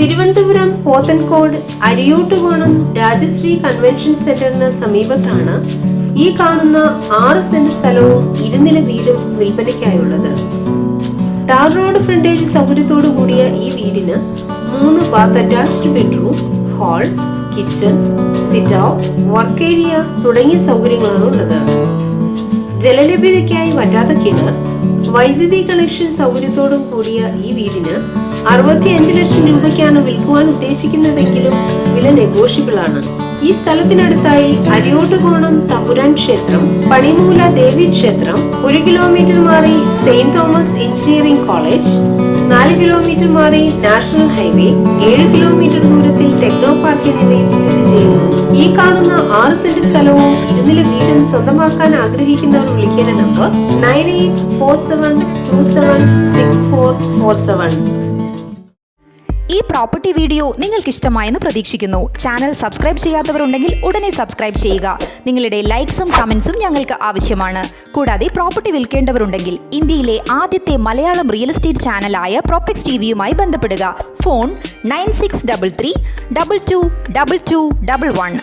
Thiruvananthapuram Pothencode അഴിയോട്ടുകോണം Rajashree convention സെന്ററിന് സമീപത്താണ് ഈ കാണുന്ന 6 സെന്റ് സ്ഥലവും 2 നില വീടും വിൽപ്പനയ്ക്കായുള്ളത്. ടാർ റോഡ് ഫ്രണ്ടേജ് സൗകര്യത്തോടു കൂടിയ ഈ വീടിന് 3 bath attached bedroom, hall, kitchen, sit out, work area തുടങ്ങിയ സൗകര്യങ്ങളാണ് ഉള്ളത്. ജലലഭ്യതയ്ക്കായി വറ്റാത്ത കിണർ, വൈദ്യുതി കണക്ഷൻ സൗകര്യത്തോടും കൂടിയ ഈ വീടിന് 65 ലക്ഷം രൂപയ്ക്കാണ് വിൽക്കുവാൻ ഉദ്ദേശിക്കുന്നതെങ്കിലും വില നെഗോഷ്യബിൾ ആണ്. ഈ സ്ഥലത്തിനടുത്തായി അഴിയോട്ടുകോണം തമ്പുരാൻ ക്ഷേത്രം, പണിമൂല ദേവി ക്ഷേത്രം, 1 കിലോമീറ്റർ മാറി Saint Thomas engineering college, 4 kilometre മാറി നാഷണൽ ഹൈവേ, 7 കിലോമീറ്റർ ദൂരത്തിൽ ടെക്നോ പാർക്ക് എന്നിവയും സ്ഥിതി ചെയ്യുന്നു. ഈ കാണുന്ന 6 സെന്റ് സ്ഥലവും 2 നില വീടും സ്വന്തമാക്കാൻ ആഗ്രഹിക്കുന്നവർ വിളിക്കേണ്ട നമ്പർ 9847276447. ഈ പ്രോപ്പർട്ടി വീഡിയോ നിങ്ങൾക്ക് ഇഷ്ടമായെന്ന് പ്രതീക്ഷിക്കുന്നു. ചാനൽ സബ്സ്ക്രൈബ് ചെയ്യാത്തവരുണ്ടെങ്കിൽ ഉടനെ സബ്സ്ക്രൈബ് ചെയ്യുക. നിങ്ങളുടെ ലൈക്സും കമൻസും ഞങ്ങൾക്ക് ആവശ്യമാണ്. കൂടാതെ പ്രോപ്പർട്ടി വിൽക്കേണ്ടവരുണ്ടെങ്കിൽ ഇന്ത്യയിലെ ആദ്യത്തെ മലയാളം റിയൽ എസ്റ്റേറ്റ് ചാനലായ പ്രോപെക്സ് ടിവിയുമായി ബന്ധപ്പെടുക. ഫോൺ 9633 222211.